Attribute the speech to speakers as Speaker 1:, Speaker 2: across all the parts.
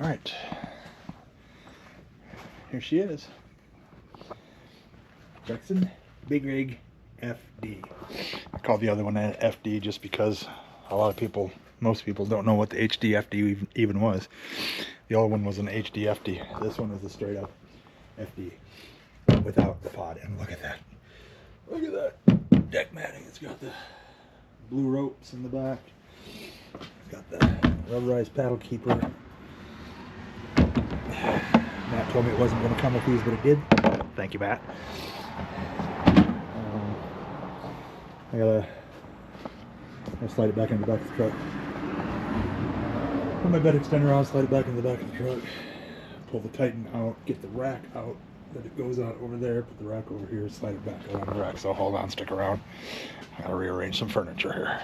Speaker 1: All right, here she is, Jacksonbigrigfd. I called the other one FD just because a lot of people, most people don't know what the HDFD even was. The other one was an HDFD. This one is a straight up FD without the pod. And look at that. Look at that deck matting. It's got the blue ropes in the back. It's got the rubberized paddle keeper. Matt told me it wasn't going to come with these, but it did. Thank you, Matt. I gotta slide it back into the back of the truck. Put my bed extender on, slide it back in the back of the truck. Pull the Titan out, get the rack out that it goes out over there, put the rack over here, slide it back around the rack. So hold on, stick around. I gotta rearrange some furniture here.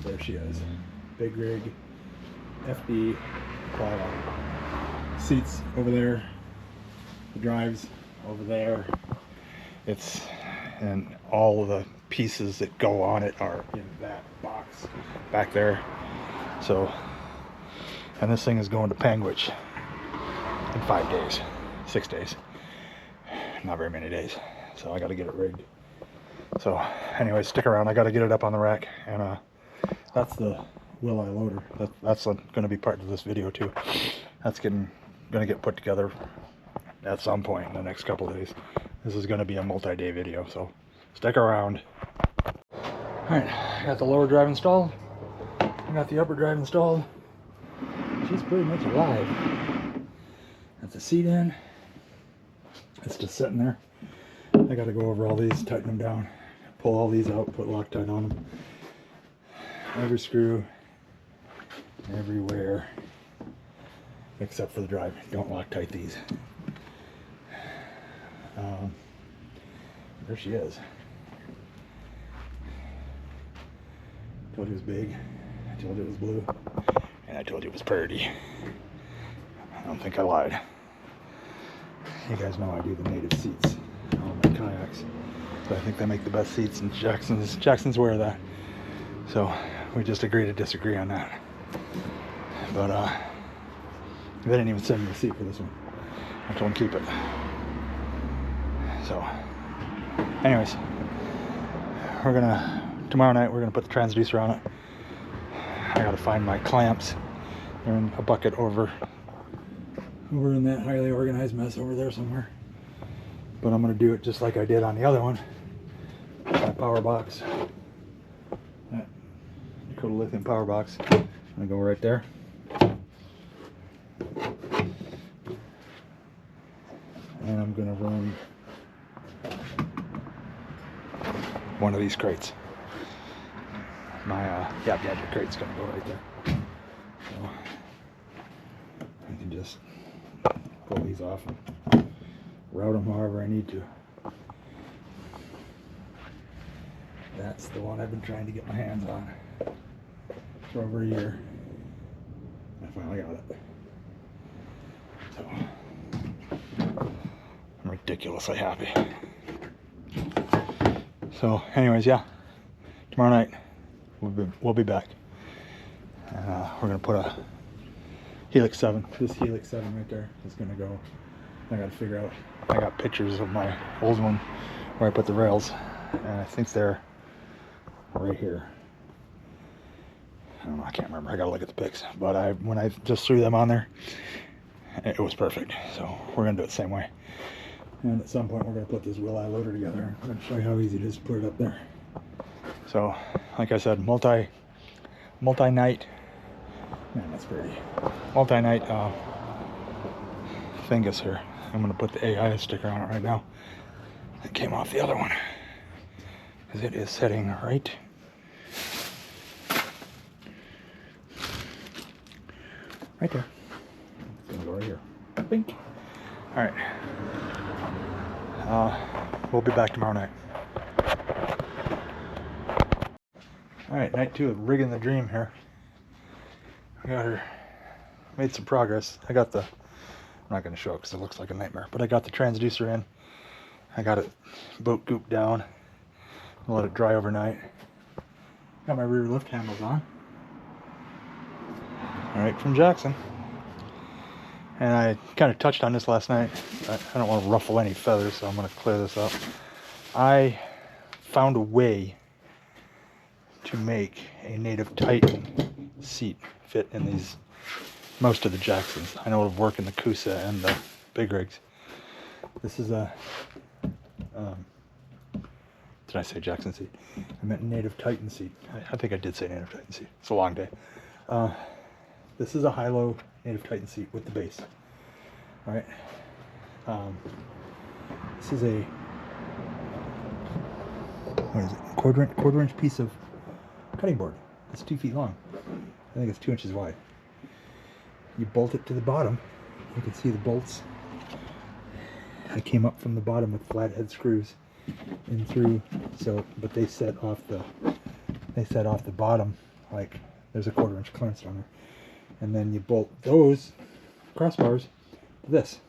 Speaker 1: There she is. Big rig, FD, seats over there, the drives over there. It's, and all of the pieces that go on it are in that box back there. So, and this thing is going to Panguitch in 5 days, 6 days, not very many days. So I got to get it rigged. So anyway, stick around. I got to get it up on the rack, and that's the Will I loader. That's going to be part of this video too. That's going to get put together at some point in the next couple of days. This is going to be a multi-day video, so stick around. Alright, I got the lower drive installed. I got the upper drive installed. She's pretty much alive. Got the seat in. It's just sitting there. I got to go over all these, tighten them down, pull all these out, put Loctite on them. Every screw, everywhere, except for the drive. Don't Loctite these. There she is. I told you it was big. I told you it was blue. And I told you it was pretty. I don't think I lied. You guys know I do the native seats on my kayaks. So I think they make the best seats, and Jackson's wear that. So we just agree to disagree on that. But they didn't even send me a seat for this one. I told them keep it. So anyways, tomorrow night we're gonna put the transducer on it. I gotta find my clamps. They're in a bucket over in that highly organized mess over there somewhere. But I'm gonna do it just like I did on the other one. My power box, that Dakota lithium power box. I'm gonna go right there. And I'm gonna run one of these crates. My gadget crate's gonna go right there. So I can just pull these off and route them however I need to. That's the one I've been trying to get my hands on for over a year. I finally got it. So I'm ridiculously happy. So anyways, yeah, tomorrow night we'll be back, and we're gonna put a Helix 7. This Helix 7 right there is gonna go. I gotta figure out. I got pictures of my old one where I put the rails, and I think they're right here. I don't know. I can't remember. I gotta look at the pics. But when I just threw them on there, it was perfect. So we're gonna do it the same way. And at some point we're gonna put this Will I loader together. I'm gonna show you how easy it is to put it up there. So, like I said, multi-night, man, that's pretty, multi-night Fingers here. I'm going to put the AI sticker on it right now. It came off the other one, because it is sitting right there. It's going to go right here. Bink. Alright. We'll be back tomorrow night. Alright, night 2 of rigging the dream here. I got her, made some progress. I got the, I'm not going to show it because it looks like a nightmare, but I got the transducer in. I got it boat gooped down. I'll let it dry overnight. Got my rear lift handles on. Alright, from Jackson. And I kind of touched on this last night. I don't want to ruffle any feathers, so I'm going to clear this up. I found a way to make a native Titan seat fit in these, most of the Jacksons. I know it'll work in the Coosa and the big rigs. This is a, did I say Jackson seat? I meant native Titan seat. I think I did say native Titan seat. It's a long day. This is a high-low native Titan seat with the base. All right. This is a, what is it? Quarter inch piece of cutting board. It's 2 feet long. I think it's 2 inches wide. You bolt it to the bottom. You can see the bolts. I came up from the bottom with flathead screws in through. So, but they set off the bottom, like there's a 1/4 inch clearance on there, and then you bolt those crossbars to this,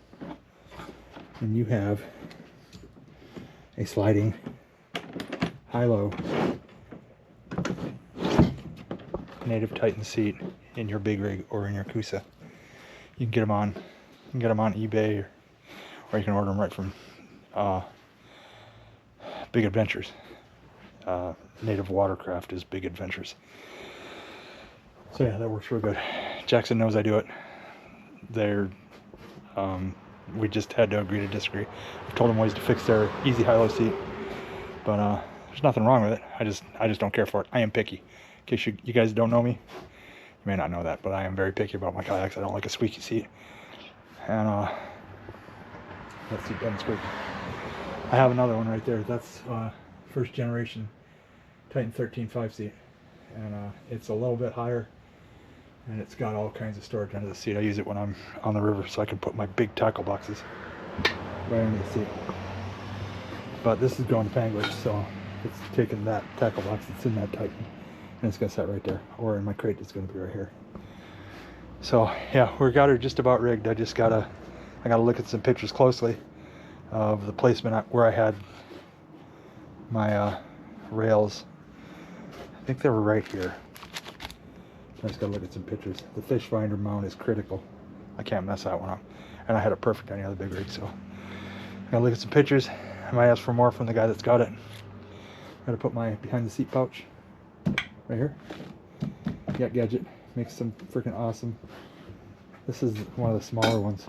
Speaker 1: and you have a sliding high-low native Titan seat in your big rig or in your Coosa. You can get them on, eBay, or you can order them right from Big Adventures. Native Watercraft is Big Adventures. So yeah, that works real good. Jackson knows I do it. We just had to agree to disagree. I've told them ways to fix their easy high-low seat, but there's nothing wrong with it. I just don't care for it. I am picky. In case you guys don't know me, you may not know that, but I am very picky about my kayaks. I don't like a squeaky seat, and that seat doesn't squeak. I have another one right there. That's first generation Titan 13.5 seat, and it's a little bit higher, and it's got all kinds of storage under the seat. I use it when I'm on the river so I can put my big tackle boxes right under the seat. But this is going to Panguitch, so it's taking that tackle box that's in that Titan, and it's going to set right there, or in my crate it's going to be right here. So yeah, we got her just about rigged. I gotta look at some pictures closely of the placement where I had my rails. I think they were right here. I just gotta look at some pictures. The fish finder mount is critical. I can't mess that one up. And I had it perfect on the other big rig, so I gotta look at some pictures. I might ask for more from the guy that's got it. I gotta put my behind the seat pouch right here. Yak Gadget makes them freaking awesome. This is one of the smaller ones.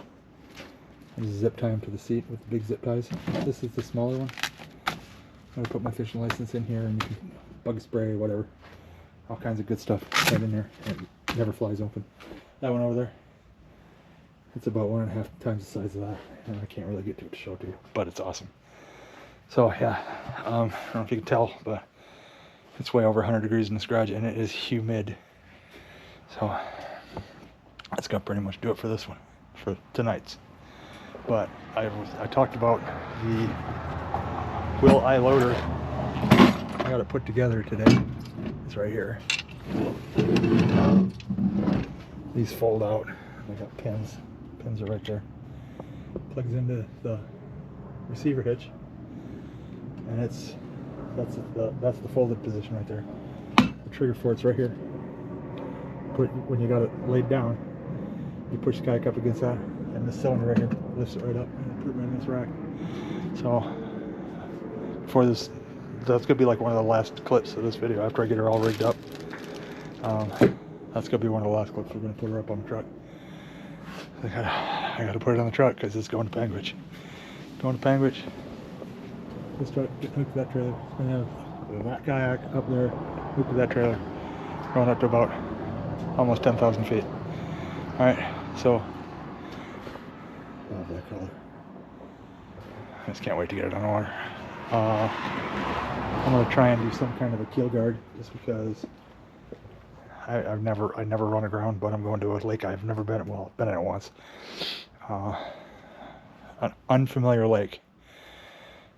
Speaker 1: I just zip tie them to the seat with the big zip ties. This is the smaller one. I'm gonna put my fishing license in here, and you can bug spray, whatever. All kinds of good stuff right in there. And it never flies open. That one over there, it's about 1.5 times the size of that, and I can't really get to it to show it to you, but it's awesome. So yeah, I don't know if you can tell, but it's way over 100 degrees in this garage, and it is humid. So that's gonna pretty much do it for this one, for tonight's. But I talked about the Will Eye loader. I got it put together today. It's right here. These fold out. I got pins. Pins are right there. Plugs into the receiver hitch, and that's the folded position right there. The trigger for it's right here. When you got it laid down, you push the kayak up against that, and this cylinder right here lifts it right up and put it right in this rack. So for this, that's gonna be like one of the last clips of this video after I get her all rigged up. That's gonna be one of the last clips. We're gonna put her up on the truck. I gotta put it on the truck because it's going to Panguitch. Going to Panguitch. This truck hooked to that trailer. It's gonna have that kayak up there, hooked to that trailer, going up to about almost 10,000 feet. All right, so love that color. I just can't wait to get it on the water. I'm gonna try and do some kind of a keel guard, just because I've never run aground, but I'm going to a lake I've never been in. Well, been in it once. An unfamiliar lake,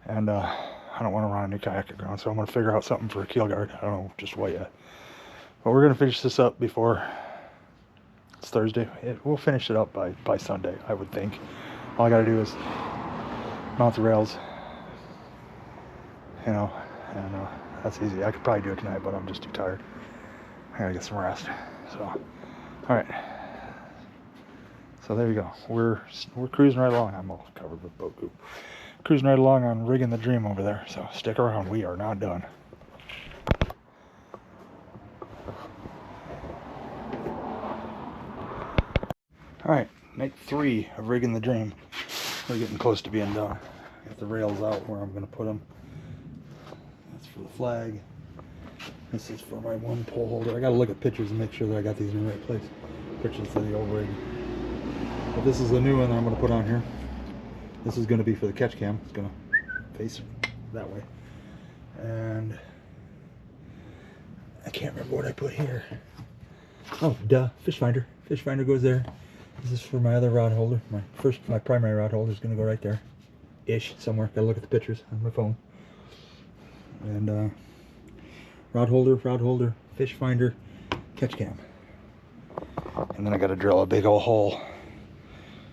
Speaker 1: and I don't want to run a new kayak aground, so I'm gonna figure out something for a keel guard. I don't know just what yet, but we're gonna finish this up before it's Thursday. We'll finish it up by Sunday, I would think. All I gotta do is mount the rails, you know, and that's easy. I could probably do it tonight, but I'm just too tired. I gotta get some rest. So, all right, So there you go. We're cruising right along. I'm all covered with boat goop. Cruising right along on rigging the Dream over there. So stick around. We are not done. All right, night 3 of rigging the Dream. We're getting close to being done. Got the rails out where I'm going to put them. That's for the flag. This is for my one pole holder. I got to look at pictures and make sure that I got these in the right place. Pictures of the old rig. But this is the new one that I'm going to put on here. This is going to be for the catch cam. It's going to face that way. And I can't remember what I put here. Oh, duh, fish finder. Fish finder goes there. This is for my other rod holder. My primary rod holder is going to go right there. Ish, somewhere. Gotta look at the pictures on my phone. And rod holder, fish finder, catch cam. And then I gotta drill a big old hole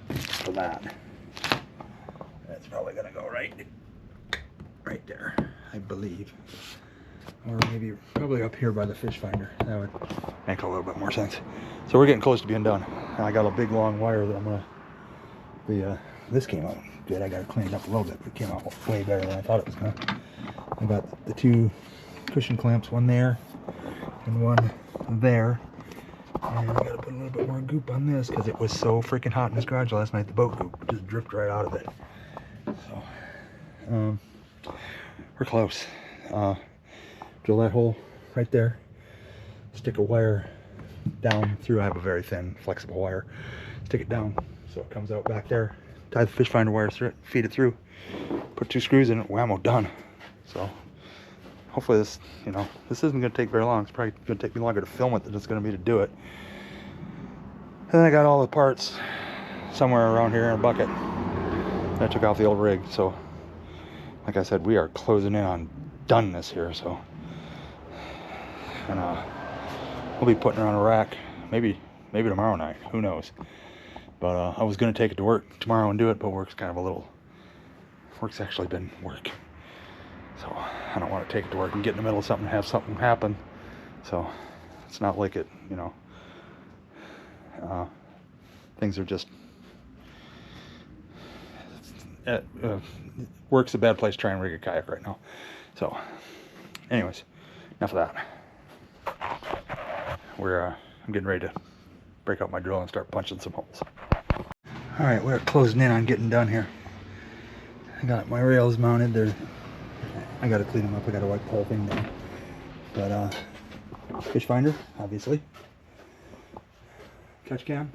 Speaker 1: for that. That's probably gonna go right there, I believe. Or maybe probably up here by the fish finder. That would make a little bit more sense. So we're getting close to being done. And I got a big long wire that I'm gonna, this came out good. I got it cleaned up a little bit, but it came out way better than I thought it was gonna. I got the 2 cushion clamps, one there and one there. And I gotta put a little bit more goop on this because it was so freaking hot in this garage last night. The boat goop just dripped right out of it. So, we're close. Drill that hole right there. Stick a wire down through. I have a very thin, flexible wire. Stick it down so it comes out back there. Tie the fish finder wire through it, feed it through. Put 2 screws in it. Whammo, done. So hopefully this, this isn't going to take very long. It's probably going to take me longer to film it than it's going to be to do it. And then I got all the parts somewhere around here in a bucket. I took off the old rig. So like I said, we are closing in on doneness here. So, and we'll be putting her on a rack maybe tomorrow night. Who knows? But I was going to take it to work tomorrow and do it, but work's actually been work. So I don't want to take it to work and get in the middle of something and have something happen. So it's not like it, things are just, work's a bad place to try and rig a kayak right now. So anyways, enough of that. I'm getting ready to break out my drill and start punching some holes. All right, we're closing in on getting done here. I got my rails mounted. I gotta clean them up. I gotta wipe the whole thing down. But fish finder, obviously. Catch cam.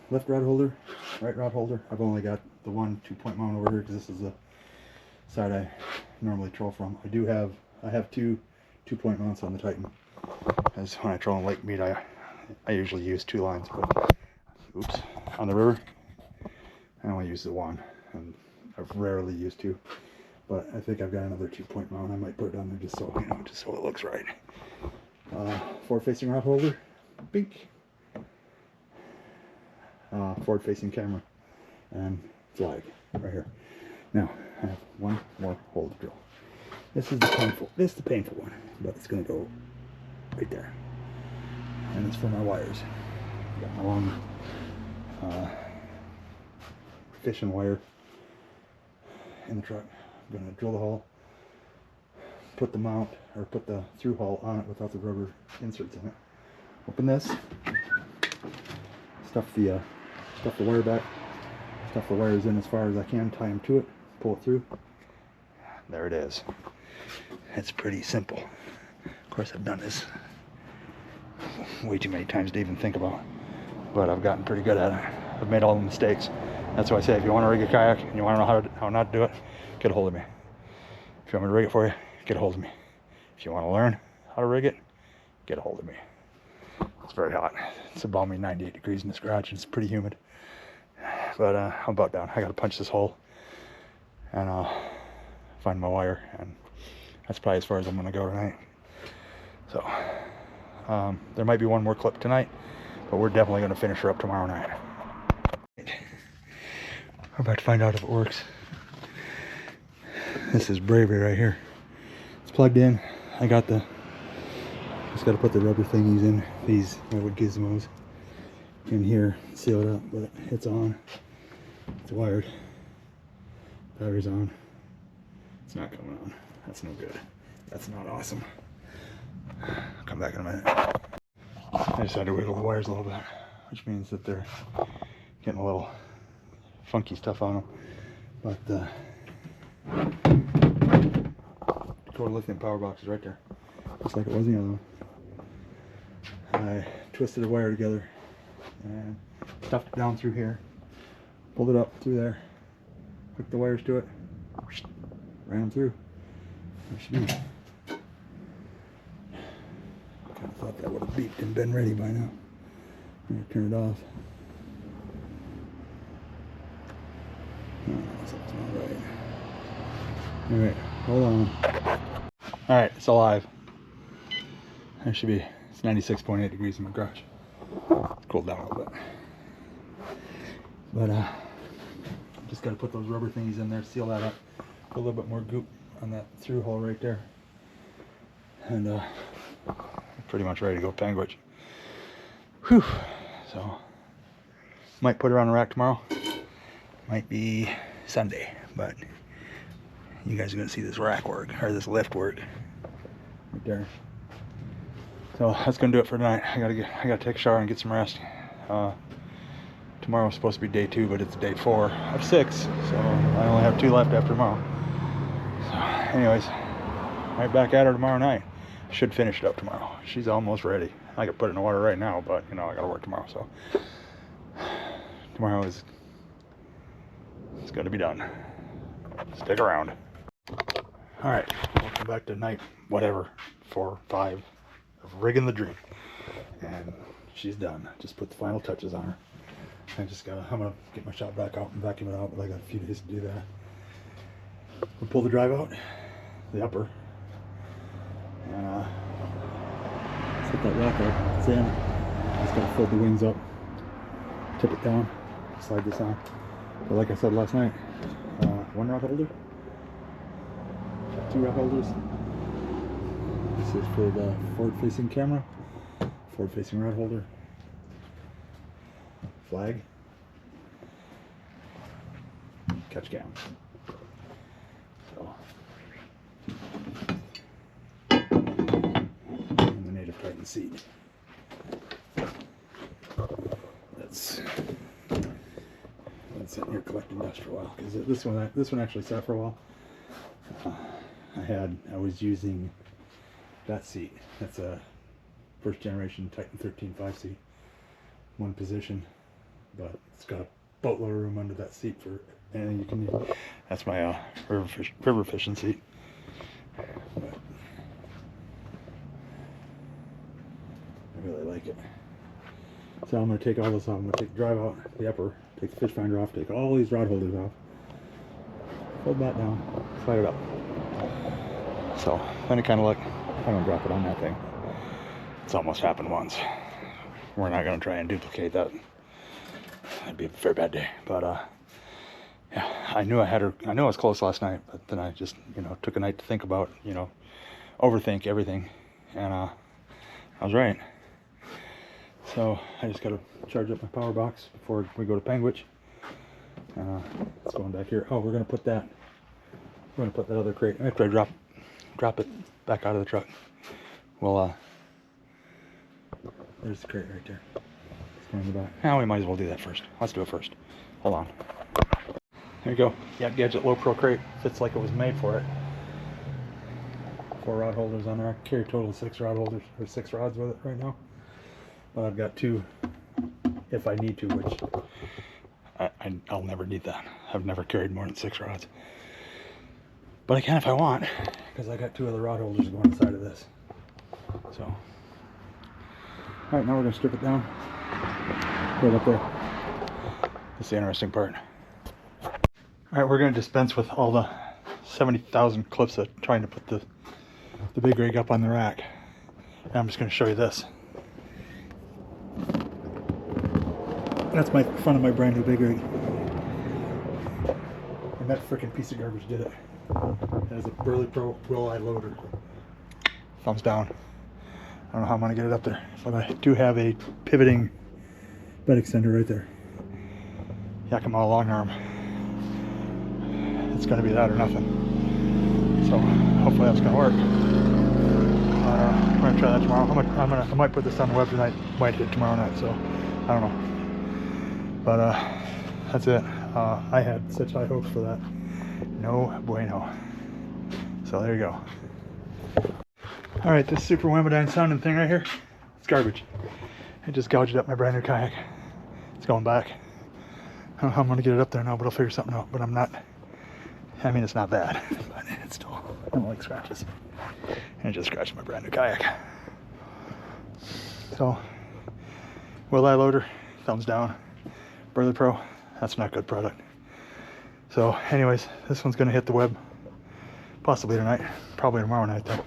Speaker 1: Left rod holder, right rod holder. I've only got the one 2-point mount over here because this is the side I normally troll from. I have 2 2-point mounts on the Titan. As when I troll in Lakemead, I usually use 2 lines, but oops, on the river I only use the 1, and I've rarely used 2. But I think I've got another 2-point mount. I might put it on there just so it looks right. Forward-facing rod holder, bink. Forward-facing camera and flag right here. Now I have one more hole to drill. This is the painful one, but it's gonna go right there. And it's for my wires. Got my long fishing wire in the truck. I'm gonna drill the hole, put the mount or put the through hull on it without the rubber inserts in it. Open this, stuff the wire back, stuff the wires in as far as I can, tie them to it, pull it through. There it is. It's pretty simple. Of course, I've done this way too many times to even think about, but I've gotten pretty good at it. I've made all the mistakes. That's why I say, if you want to rig a kayak and you want to know how not to do it, get a hold of me. If you want me to rig it for you, get a hold of me. If you want to learn how to rig it, get a hold of me. It's very hot. It's about me 98 degrees in this garage and it's pretty humid. But I'm about done. I gotta punch this hole and find my wire, and that's probably as far as I'm gonna go tonight. So there might be one more clip tonight, but we're definitely gonna finish her up tomorrow night. We're about to find out if it works. This is bravery right here. It's plugged in. Just got to put the rubber thingies in, these little gizmos. in here, seal it up, but it's on. It's wired. Battery's on. It's not coming on. That's no good. That's not awesome. I'll come back in a minute. I just had to wiggle the wires a little bit, which means that they're getting a little funky stuff on them. But the total lithium power box is right there, just like it was in the other one. I twisted the wire together and stuffed it down through here, pulled it up through there, hooked the wires to it, ran them through. There should be. Kind of thought that would have beeped and been ready by now. I'm gonna turn it off. Oh, something's not right. All right, hold on. All right, it's alive. There should be. It's 96.8 degrees in my garage. It's cooled down a little bit. But just got to put those rubber thingies in there, seal that up, put a little bit more goop on that through hole right there, and pretty much ready to go Panguitch. Whew. So might put her on a rack tomorrow. Might be Sunday, but you guys are gonna see this rack work, or this lift work right there. So that's gonna do it for tonight. I gotta take a shower and get some rest. Tomorrow's supposed to be day 2, but it's day 4 of 6, so I only have 2 left after tomorrow. So anyways, right back at her tomorrow night. Should finish it up tomorrow. She's almost ready. I could put it in the water right now, but you know I gotta work tomorrow, so tomorrow it's gonna be done. Stick around. All right, welcome back to night whatever 4 or 5 of rigging the dream, and she's done. Just put the final touches on her. I'm gonna get my shop back out and vacuum it out, but I got a few days to do that. We'll pull the drive out, the upper, and set that rack out. It's in. Just gotta fold the wings up, tip it down, slide this on. But like I said last night, 1 rod holder, 2 rod holders. This is for the forward-facing camera, forward-facing rod holder, flag, catch cam. So, and the native Titan seat. That's sitting here collecting dust for a while, because this one actually sat for a while. I was using that seat. That's a first generation Titan 13.5 seat, 1 position, but it's got a boatload of room under that seat for anything you can use. That's my river fishing seat. But I really like it. So I'm going to take all this off. I'm going to take the drive out, the upper, take the fish finder off, take all these rod holders off, fold that down, slide it up. So any kind of luck, I'm going to drop it on that thing. It's almost happened once. We're not going to try and duplicate that. That'd be a very bad day. But yeah, I knew I was close last night, but then I just, took a night to think about, overthink everything, and I was right. So I just got to charge up my power box before we go to Panguitch. It's going back here. Oh, we're going to put that other crate after I drop it back out of the truck. Well, there's the crate right there. It's going in the back. Now we might as well do that first. Let's do it first. Hold on. There you go. Yeah, Gadget Low Pro crate. Fits like it was made for it. 4 rod holders on there. I carry a total of 6 rod holders, or 6 rods with it right now. But I've got 2 if I need to, which I'll never need that. I've never carried more than 6 rods. But I can if I want, because I got 2 other rod holders going on the side of this. So, all right, now we're going to strip it down. Put it up there. That's the interesting part. All right, we're going to dispense with all the 70,000 clips of trying to put the big rig up on the rack. And I'm just going to show you this. That's my front of my brand new big rig. And that freaking piece of garbage did it. That is a Burley Pro roll-eye loader. Thumbs down. I don't know how I'm going to get it up there. But I do have a pivoting bed extender right there. Yakima long arm. It's going to be that or nothing. So hopefully that's going to work. I'm going to try that tomorrow. I might put this on the web tonight. Might hit tomorrow night. So I don't know. But that's it. I had such high hopes for that. No bueno. So there you go. All right, this super Wemodine sounding thing right here, it's garbage. It just gouged up my brand new kayak. It's going back. I don't know how I'm gonna get it up there now, but I'll figure something out. But I'm not, I mean, it's not bad, but it's still, I don't like scratches. And it just scratched my brand new kayak. So, will I loader? Thumbs down. Burley Pro, that's not good product. So anyways, this one's gonna hit the web possibly tonight, probably tomorrow night though.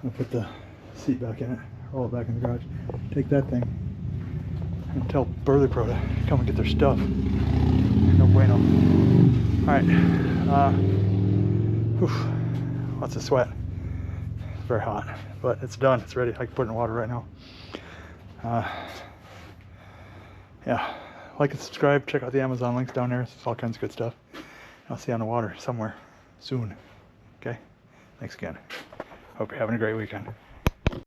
Speaker 1: I'll put the seat back in it, roll it back in the garage, take that thing, and tell Burley Pro to come and get their stuff. No bueno. Alright, lots of sweat. It's very hot, but it's done, it's ready. I can put it in water right now. Yeah, like and subscribe, check out the Amazon links down there, it's all kinds of good stuff. I'll see you on the water somewhere soon. Okay, thanks again. Hope you're having a great weekend.